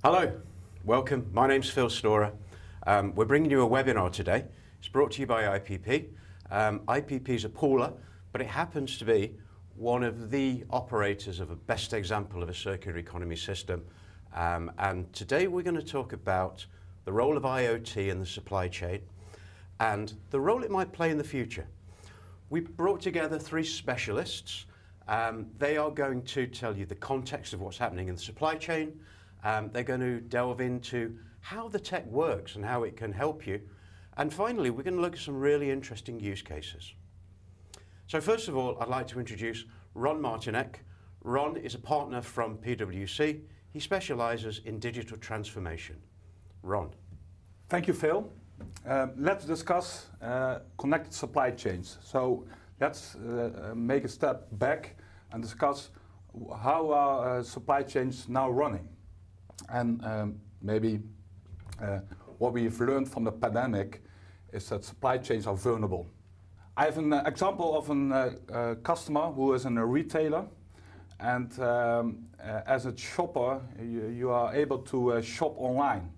Hello, welcome. My name's Phil Storer. We're bringing you a webinar today. It's brought to you by IPP. IPP is a pooler, but it happens to be one of the operators of a best example of a circular economy system. And today we're going to talk about the role of IoT in the supply chain and the role it might play in the future. We brought together three specialists. They are going to tell you the context of what's happening in the supply chain. They're going to delve into how the tech works and how it can help you. And finally, we're going to look at some really interesting use cases. So first of all, I'd like to introduce Ron Martinek. Ron is a partner from PwC. He specializes in digital transformation. Ron. Thank you, Phil. Let's discuss connected supply chains. So let's make a step back and discuss how are supply chains now running. And maybe what we've learned from the pandemic is that supply chains are vulnerable. I have an example of a customer who is in a retailer, and as a shopper, you are able to shop online,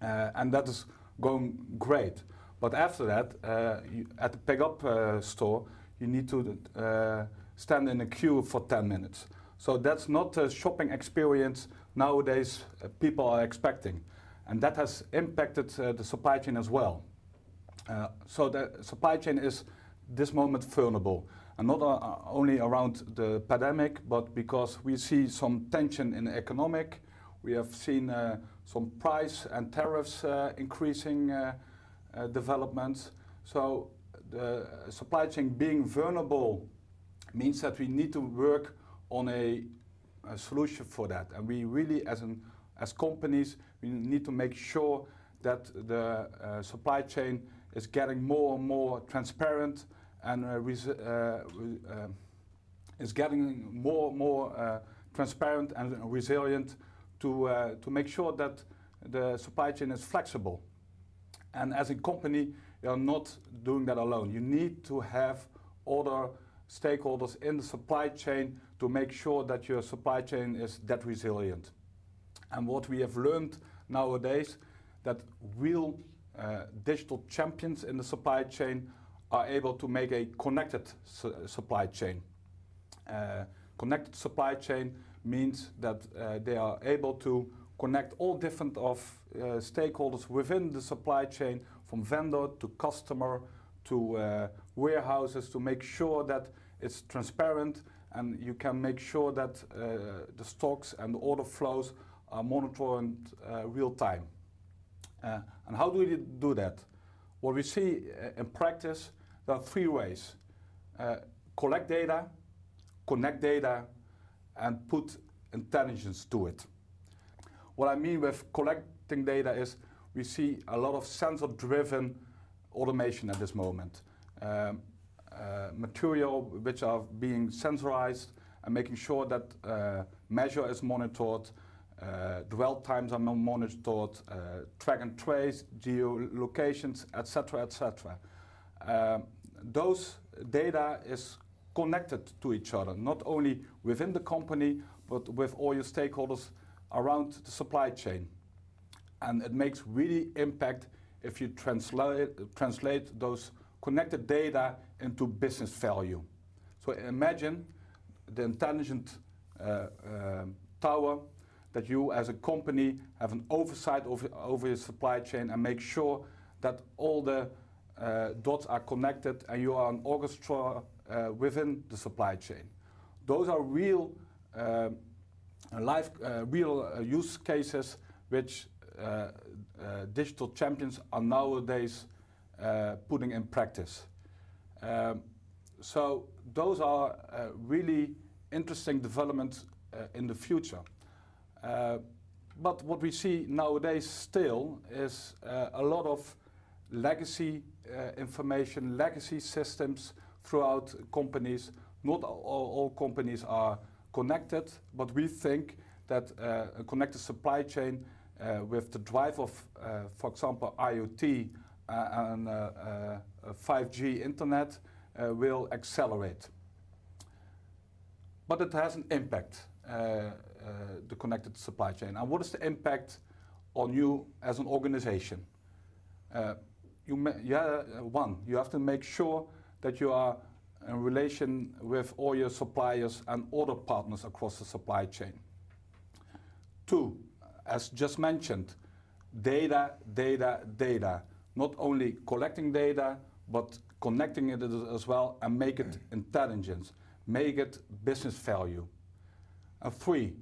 and that is going great. But after that, at the pickup store, you need to stand in a queue for 10 minutes. So that's not a shopping experience nowadays people are expecting. And that has impacted the supply chain as well. So the supply chain is this moment vulnerable. And not only around the pandemic, but because we see some tension in the economic. We have seen some price and tariffs increasing developments. So the supply chain being vulnerable means that we need to work on a solution for that. And we really, as companies, we need to make sure that the supply chain is getting more and more transparent and is getting more and more transparent and resilient to make sure that the supply chain is flexible. And as a company, you are not doing that alone. You need to have other stakeholders in the supply chain to make sure that your supply chain is that resilient. And what we have learned nowadays, that real digital champions in the supply chain are able to make a connected supply chain. Connected supply chain means that they are able to connect all different stakeholders within the supply chain, from vendor to customer to warehouses, to make sure that it's transparent and you can make sure that the stocks and the order flows are monitored real time. And how do we do that? What we see in practice, there are three ways. Collect data, connect data, and put intelligence to it. What I mean with collecting data is we see a lot of sensor-driven automation at this moment. Material which are being sensorized and making sure that measure is monitored, dwell times are monitored, track and trace, geolocations, etc., etc. Those data is connected to each other, not only within the company, but with all your stakeholders around the supply chain. And it makes really impact if you translate those connected data into business value. So imagine the intelligent tower that you as a company have an oversight over your supply chain and make sure that all the dots are connected and you are an orchestra within the supply chain. Those are real real use cases which digital champions are nowadays putting in practice. So those are really interesting developments in the future. But what we see nowadays still is a lot of legacy information, legacy systems throughout companies. Not all companies are connected, but we think that a connected supply chain with the drive of, for example, IoT and 5G internet will accelerate. But it has an impact. the connected supply chain. And what is the impact on you as an organization? One, you have to make sure that you are in relation with all your suppliers and other partners across the supply chain. Two, as just mentioned, data, data, data. Not only collecting data, but connecting it as well and make it intelligence, make it business value. And three,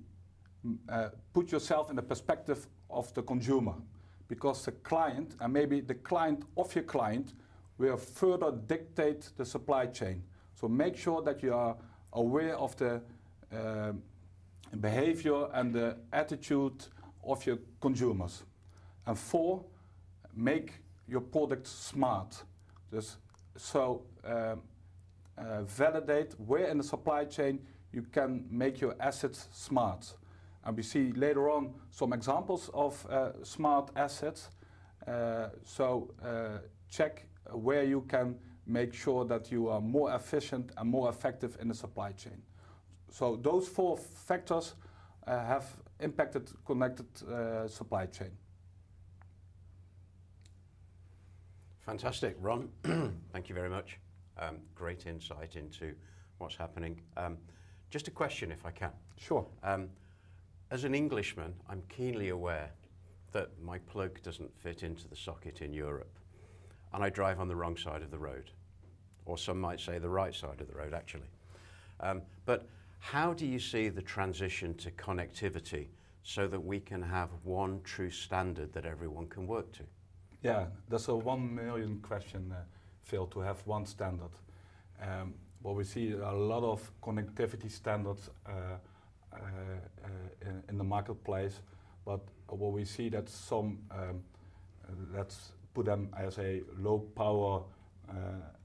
put yourself in the perspective of the consumer, because the client, and maybe the client of your client, will further dictate the supply chain. So make sure that you are aware of the behavior and the attitude of your consumers. And four, make your product smart. So validate where in the supply chain you can make your assets smart. And we see later on some examples of smart assets. Check where you can make sure that you are more efficient and more effective in the supply chain. So those four factors have impacted connected supply chain. Fantastic, Ron. Thank you very much. Great insight into what's happening. Just a question, if I can. Sure. As an Englishman, I'm keenly aware that my plug doesn't fit into the socket in Europe, and I drive on the wrong side of the road, or some might say the right side of the road, actually. But how do you see the transition to connectivity so that we can have one true standard that everyone can work to? Yeah, that's a 1 million question, Phil, to have one standard. Well, we see a lot of connectivity standards in the marketplace, but what we see that some, let's put them as a low power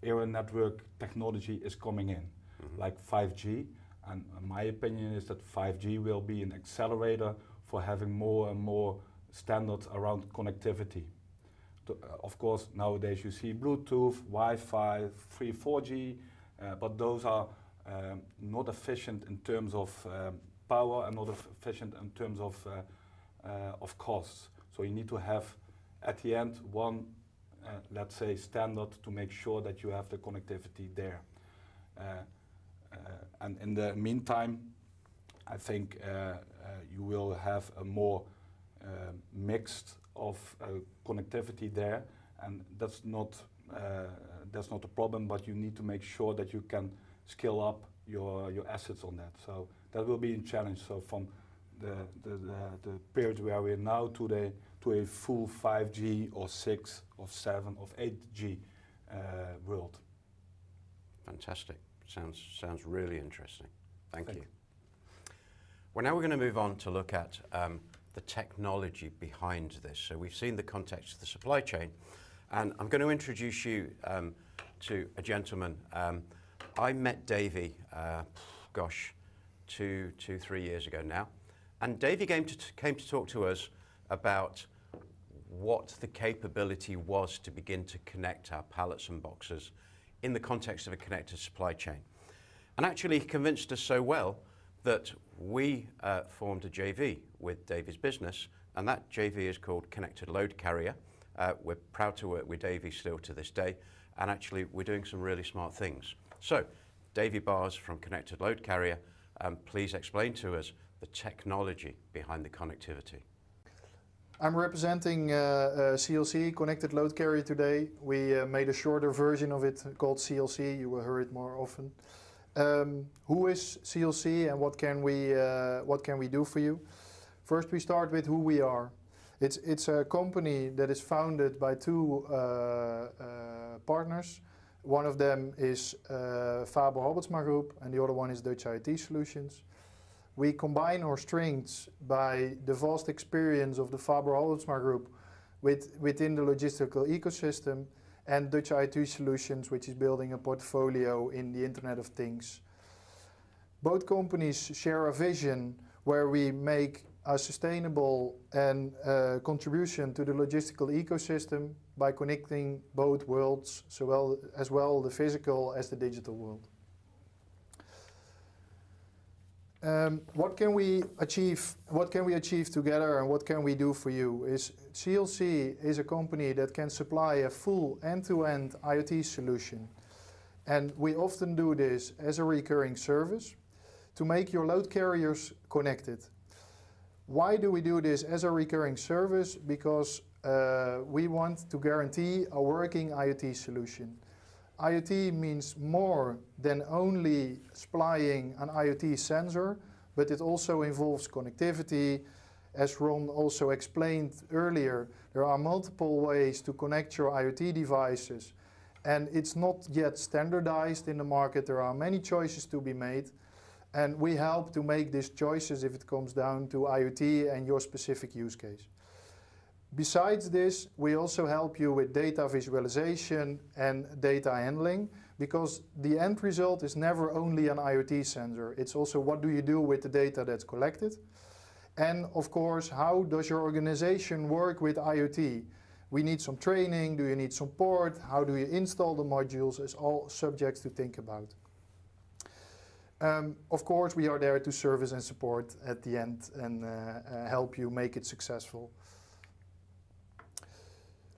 area network technology is coming in, like 5G. And my opinion is that 5G will be an accelerator for having more and more standards around connectivity. Of course, nowadays you see Bluetooth, Wi-Fi, 4G, but those are not efficient in terms of power and not efficient in terms of costs. So you need to have, at the end, one, let's say, standard to make sure that you have the connectivity there. And in the meantime, I think you will have a more mixed of connectivity there, and that's not a problem. But you need to make sure that you can scale up your assets on that. So that will be a challenge. So from the period where we are now to a full 5G or 6 or 7 or 8G world. Fantastic. Sounds really interesting. Thank you. Well, now we're going to move on to look at the technology behind this. So we've seen the context of the supply chain, and I'm going to introduce you to a gentleman. I met Davey, gosh, 3 years ago now, and Davey came to talk to us about what the capability was to begin to connect our pallets and boxes in the context of a connected supply chain. And actually he convinced us so well that we formed a JV with Davey's business, and that JV is called Connected Load Carrier. We're proud to work with Davey still to this day, and actually we're doing some really smart things. So, Davey Bars from Connected Load Carrier, please explain to us the technology behind the connectivity. I'm representing CLC, Connected Load Carrier today. We made a shorter version of it called CLC, you will hear it more often. Who is CLC and what can we do for you? First we start with who we are. It's a company that is founded by two partners. One of them is Faber-Halbertsma Group and the other one is Dutch IT Solutions. We combine our strengths by the vast experience of the Faber-Halbertsma Group within the logistical ecosystem, and Dutch IT Solutions, which is building a portfolio in the Internet of Things. Both companies share a vision where we make a sustainable and contribution to the logistical ecosystem by connecting both worlds, as well the physical as the digital world. What can we achieve? What can we achieve together, and what can we do for you? CLC is a company that can supply a full end-to-end IoT solution, and we often do this as a recurring service to make your load carriers connected. Why do we do this as a recurring service? Because we want to guarantee a working IoT solution. IoT means more than only supplying an IoT sensor, but it also involves connectivity. As Ron also explained earlier, there are multiple ways to connect your IoT devices, and it's not yet standardized in the market. There are many choices to be made, and we help to make these choices if it comes down to IoT and your specific use case. Besides this, we also help you with data visualization and data handling, because the end result is never only an IoT sensor. It's also what do you do with the data that's collected. And of course, how does your organization work with IoT? We need some training, do you need support, how do you install the modules, is all subjects to think about. Of course, we are there to service and support at the end and help you make it successful.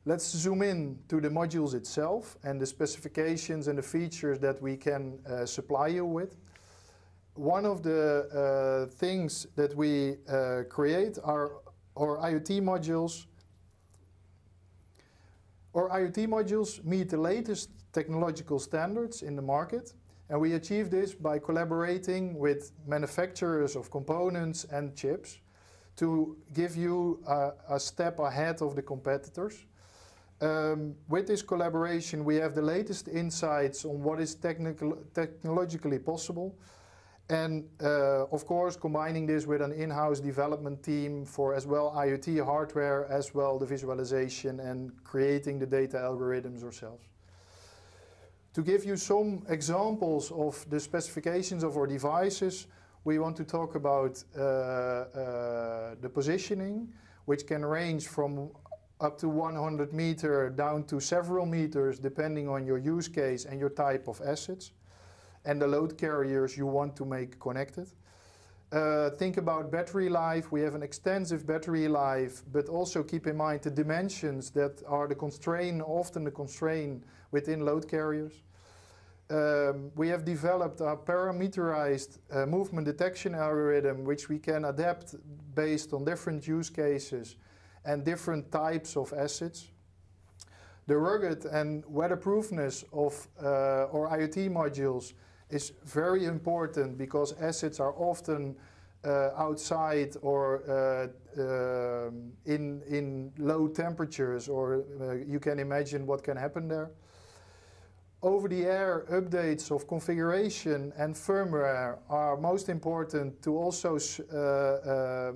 Let's zoom in to the modules itself and the specifications and the features that we can supply you with. One of the things that we create are our IoT modules. Our IoT modules meet the latest technological standards in the market, and we achieve this by collaborating with manufacturers of components and chips to give you a step ahead of the competitors. With this collaboration, we have the latest insights on what is technologically possible, and of course combining this with an in-house development team for as well IoT hardware as well the visualization and creating the data algorithms ourselves. To give you some examples of the specifications of our devices, we want to talk about the positioning, which can range from up to 100 meters down to several meters depending on your use case and your type of assets and the load carriers you want to make connected. Think about battery life. We have an extensive battery life, but also keep in mind the dimensions that are the constraint, often the constraint within load carriers. We have developed a parameterized movement detection algorithm which we can adapt based on different use cases and different types of assets. The rugged and weatherproofness of our IoT modules is very important because assets are often outside or in low temperatures, or you can imagine what can happen there. Over-the-air updates of configuration and firmware are most important to also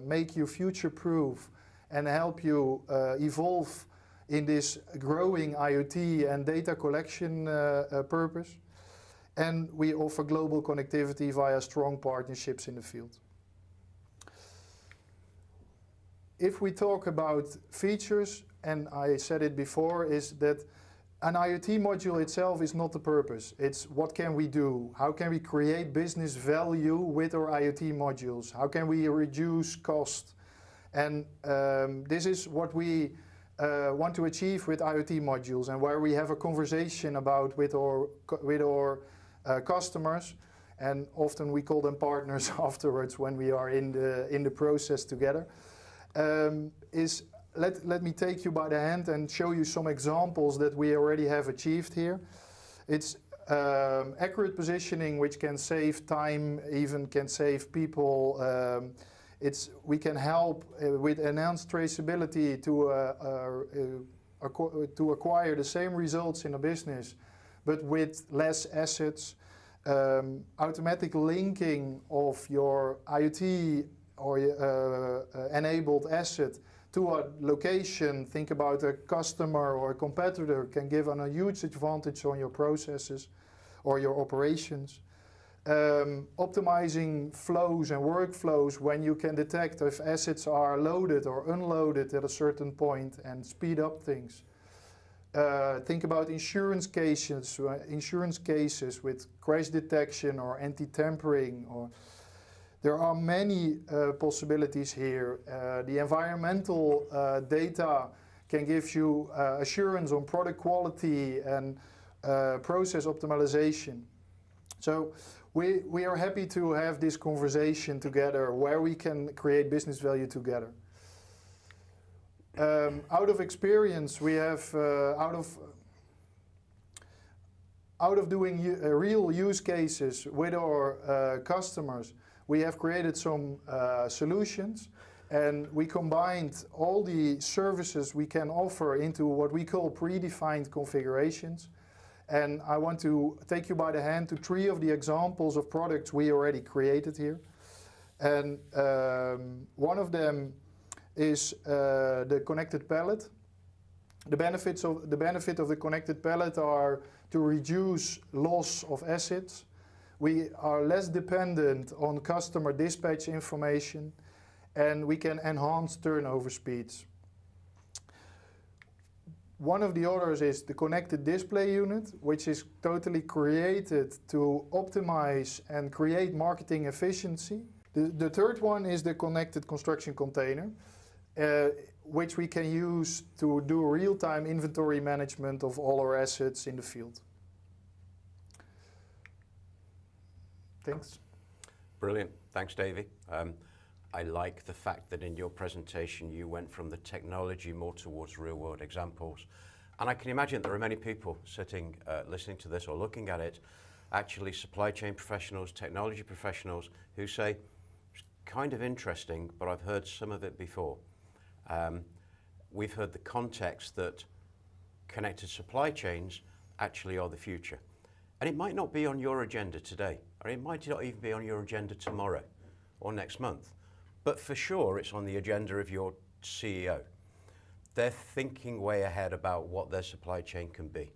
make you future-proof and help you evolve in this growing IoT and data collection purpose. And we offer global connectivity via strong partnerships in the field. If we talk about features, and I said it before, is that an IoT module itself is not the purpose. It's what can we do? How can we create business value with our IoT modules? How can we reduce cost? And this is what we want to achieve with IoT modules, and where we have a conversation about with our customers, and often we call them partners afterwards when we are in the process together. Let me take you by the hand and show you some examples that we already have achieved here. It's accurate positioning, which can save time, even can save people. We can help with enhanced traceability to acquire the same results in a business, but with less assets. Automatic linking of your IoT or enabled asset to a location, think about a customer or a competitor, can give a huge advantage on your processes or your operations. Optimizing flows and workflows when you can detect if assets are loaded or unloaded at a certain point and speed up things. Think about insurance cases with crash detection or anti-tampering. Or There are many possibilities here. The environmental data can give you assurance on product quality and process optimization. So we are happy to have this conversation together where we can create business value together. Out of experience, we have, out of doing real use cases with our customers, we have created some solutions, and we combined all the services we can offer into what we call predefined configurations. And I want to take you by the hand to 3 of the examples of products we already created here. And one of them is the Connected Pallet. The benefit of the Connected Pallet are to reduce loss of assets. We are less dependent on customer dispatch information, and we can enhance turnover speeds. One of the others is the Connected Display Unit, which is totally created to optimize and create marketing efficiency. The third one is the Connected Construction Container, which we can use to do real-time inventory management of all our assets in the field. Thanks. Brilliant. Thanks, Davey. I like the fact that in your presentation you went from the technology more towards real-world examples. And I can imagine there are many people sitting, listening to this or looking at it, actually supply chain professionals, technology professionals, who say, it's kind of interesting, but I've heard some of it before. We've heard the context that connected supply chains actually are the future. And it might not be on your agenda today, or it might not even be on your agenda tomorrow or next month. But for sure, it's on the agenda of your CEO. They're thinking way ahead about what their supply chain can be.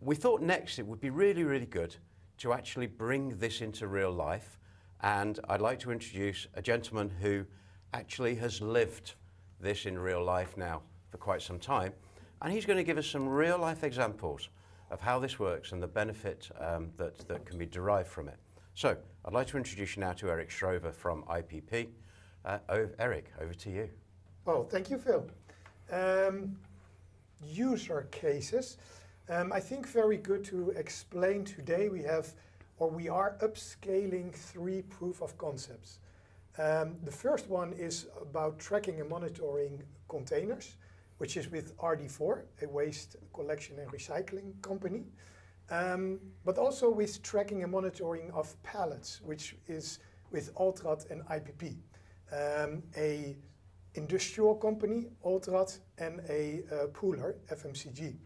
We thought next it would be really, really good to actually bring this into real life. And I'd like to introduce a gentleman who actually has lived this in real life now for quite some time. And he's going to give us some real life examples of how this works and the benefit that can be derived from it. So I'd like to introduce you now to Eric Schrover from IPP. Eric, over to you. Well, thank you, Phil. User cases. I think very good to explain today. We are upscaling 3 proof of concepts. The first one is about tracking and monitoring containers, which is with RD4, a waste collection and recycling company. But also with tracking and monitoring of pallets, which is with Ultrat and IPP. A industrial company, Ultrat, and a pooler, FMCG.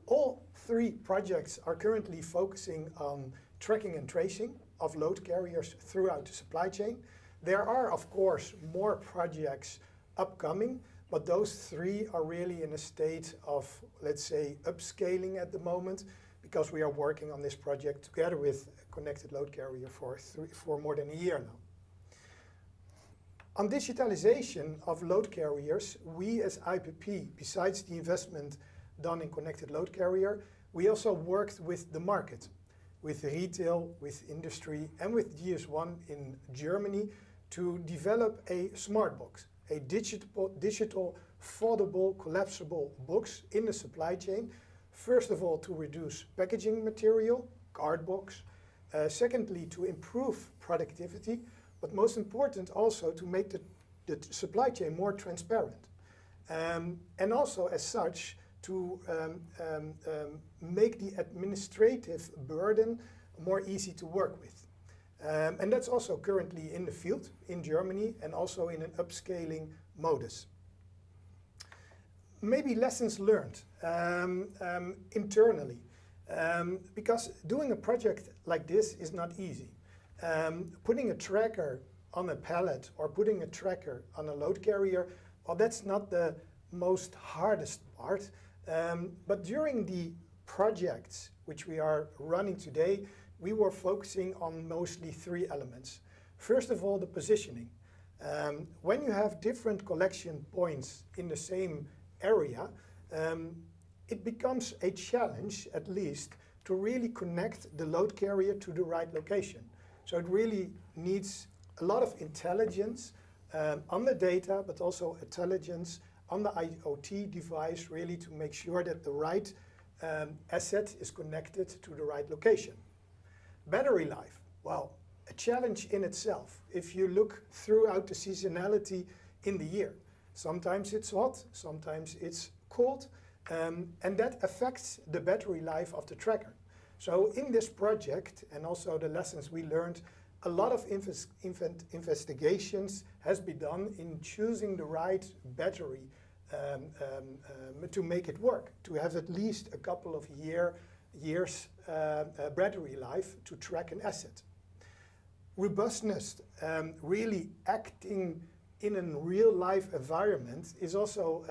All 3 projects are currently focusing on tracking and tracing of load carriers throughout the supply chain. There are, of course, more projects upcoming, but those 3 are really in a state of, let's say, upscaling at the moment, because we are working on this project together with Connected Load Carrier for more than a year now. On digitalization of load carriers, we as IPP, besides the investment done in Connected Load Carrier, we also worked with the market, with retail, with industry, and with GS1 in Germany to develop a smart box, a digital foldable, collapsible box in the supply chain. First of all, to reduce packaging material, card box. Secondly, to improve productivity, but most important also to make the supply chain more transparent. And also as such, to make the administrative burden more easy to work with. And that's also currently in the field in Germany and also in an upscaling modus. Maybe lessons learned internally, because doing a project like this is not easy. Putting a tracker on a pallet or putting a tracker on a load carrier, well, that's not the most hardest part. But during the projects which we are running today, we were focusing on mostly 3 elements. First of all, the positioning. When you have different collection points in the same area, it becomes a challenge, at least, to really connect the load carrier to the right location. So it really needs a lot of intelligence on the data, but also intelligence on the IoT device, really to make sure that the right asset is connected to the right location. Battery life, well, a challenge in itself. If you look throughout the seasonality in the year, sometimes it's hot, sometimes it's cold, and that affects the battery life of the tracker. So in this project, and also the lessons we learned, a lot of investigations has been done in choosing the right battery to make it work, to have at least a couple of years battery life to track an asset. Robustness, really acting in a real life environment is also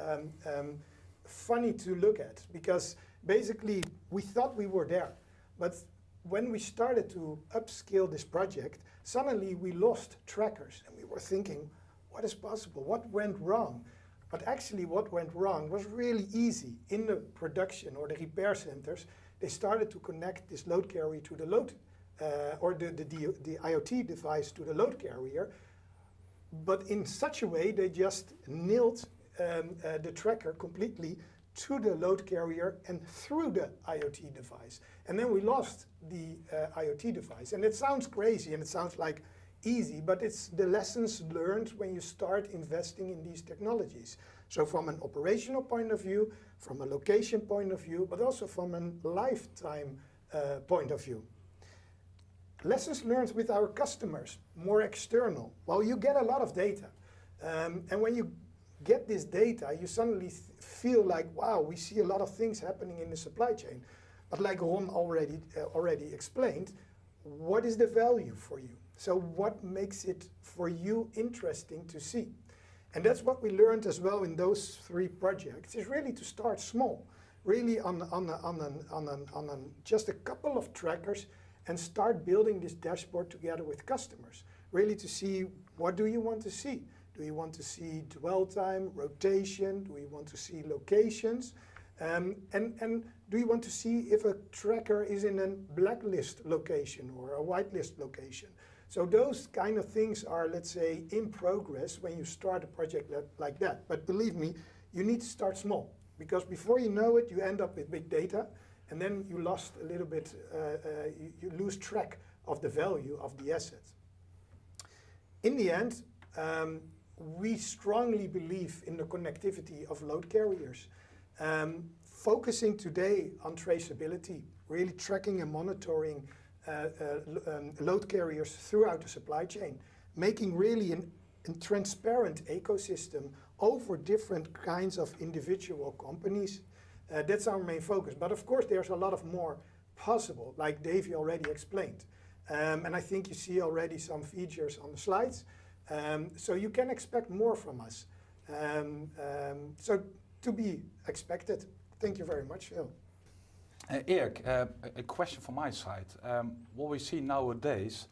funny to look at, because basically we thought we were there, but when we started to upscale this project, suddenly we lost trackers and we were thinking, what is possible? What went wrong? But actually what went wrong was really easy. In the production or the repair centers, they started to connect this load carrier to the load, or the IoT device to the load carrier, but in such a way they just nailed the tracker completely to the load carrier and through the IoT device. And then we lost the IoT device. And it sounds crazy and it sounds like easy, but it's the lessons learned when you start investing in these technologies. So from an operational point of view, from a location point of view, but also from a lifetime point of view. Lessons learned with our customers, more external. Well, you get a lot of data. And when you get this data, you suddenly feel like, wow, we see a lot of things happening in the supply chain. But like Ron already explained, what is the value for you? So what makes it for you interesting to see? And that's what we learned as well in those 3 projects, is really to start small, really on just a couple of trackers, and start building this dashboard together with customers, really to see, what do you want to see? Do you want to see dwell time, rotation? Do you want to see locations? And do you want to see if a tracker is in a blacklist location or a whitelist location? So those kind of things are, let's say, in progress when you start a project like that. But believe me, you need to start small, because before you know it, you end up with big data, and then you lost a little bit, you lose track of the value of the assets. In the end, we strongly believe in the connectivity of load carriers. Focusing today on traceability, really tracking and monitoring load carriers throughout the supply chain, making really a transparent ecosystem over different kinds of individual companies. That's our main focus. But of course, there's a lot of more possible, like Davey already explained. And I think you see already some features on the slides. So you can expect more from us. So to be expected. Thank you very much, Phil. Erik, a question from my side. What we see nowadays,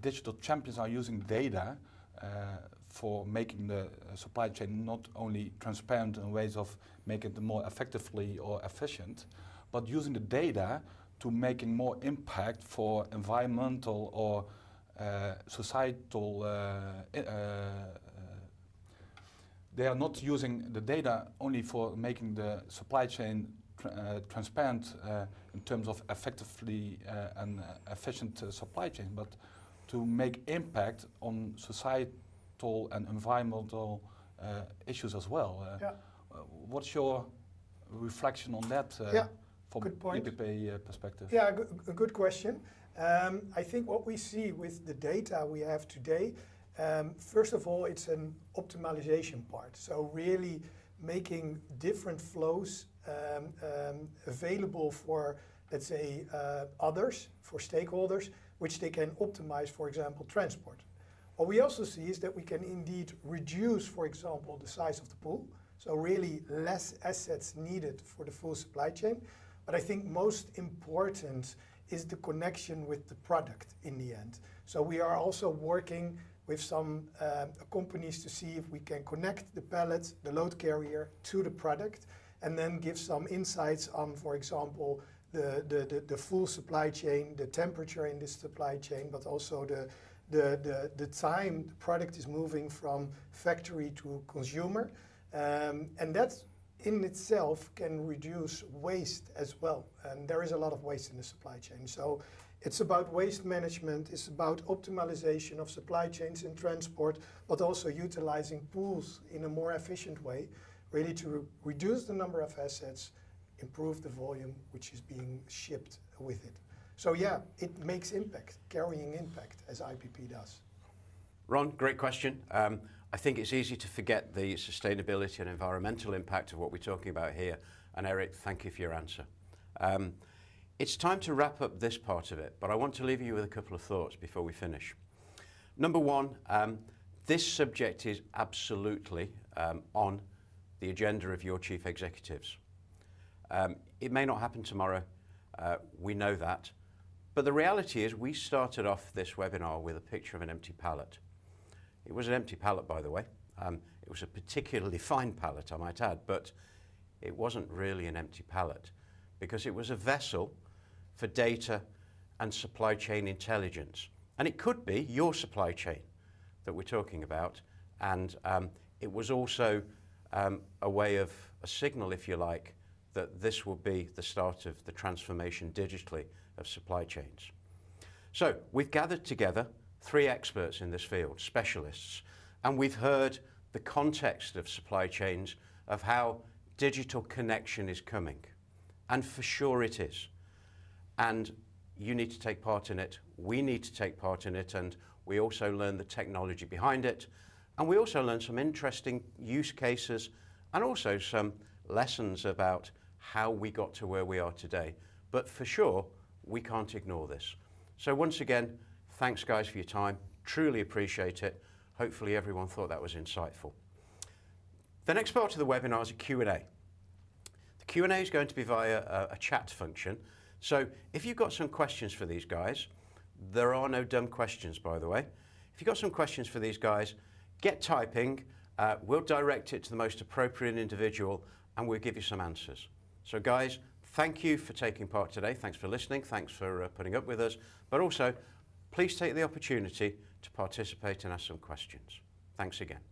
digital champions are using data for making the supply chain not only transparent in ways of making it more effectively or efficient, but using the data to making more impact for environmental or societal. They are not using the data only for making the supply chain transparent in terms of effectively and efficient supply chain, but to make impact on societal and environmental issues as well. What's your reflection on that from EPP perspective? Yeah, a good question. I think what we see with the data we have today, first of all, it's an optimization part. So really making different flows available for, let's say, others, for stakeholders, which they can optimize, for example, transport. What we also see is that we can indeed reduce, for example, the size of the pool. So really less assets needed for the full supply chain. But I think most important is the connection with the product in the end. So we are also working with some companies to see if we can connect the pallet, the load carrier, to the product, and then give some insights on, for example, the full supply chain, the temperature in this supply chain, but also the time the product is moving from factory to consumer. And that in itself can reduce waste as well. And there is a lot of waste in the supply chain. So it's about waste management, it's about optimization of supply chains in transport, but also utilizing pools in a more efficient way, really to reduce the number of assets, improve the volume which is being shipped with it. So yeah, it makes impact, carrying impact, as IPP does. Ron, great question. I think it's easy to forget the sustainability and environmental impact of what we're talking about here. And Eric, thank you for your answer. It's time to wrap up this part of it, but I want to leave you with a couple of thoughts before we finish. Number one, this subject is absolutely on the agenda of your chief executives. It may not happen tomorrow, we know that, but the reality is we started off this webinar with a picture of an empty pallet. It was an empty pallet, by the way. It was a particularly fine pallet, I might add, but it wasn't really an empty pallet because it was a vessel for data and supply chain intelligence. And it could be your supply chain that we're talking about, and it was also a way of a signal, if you like, that this will be the start of the transformation digitally of supply chains. So we've gathered together 3 experts in this field, specialists, and we've heard the context of supply chains, of how digital connection is coming. And for sure it is. And you need to take part in it, we need to take part in it, and we also learn the technology behind it. And we also learn some interesting use cases and also some lessons about how we got to where we are today. But for sure, we can't ignore this. So once again, thanks guys for your time, truly appreciate it. Hopefully everyone thought that was insightful. The next part of the webinar is a Q&A. The Q&A is going to be via a chat function. So if you've got some questions for these guys, there are no dumb questions, by the way. If you've got some questions for these guys, get typing, we'll direct it to the most appropriate individual and we'll give you some answers. So guys, thank you for taking part today. Thanks for listening. Thanks for putting up with us. But also, please take the opportunity to participate and ask some questions. Thanks again.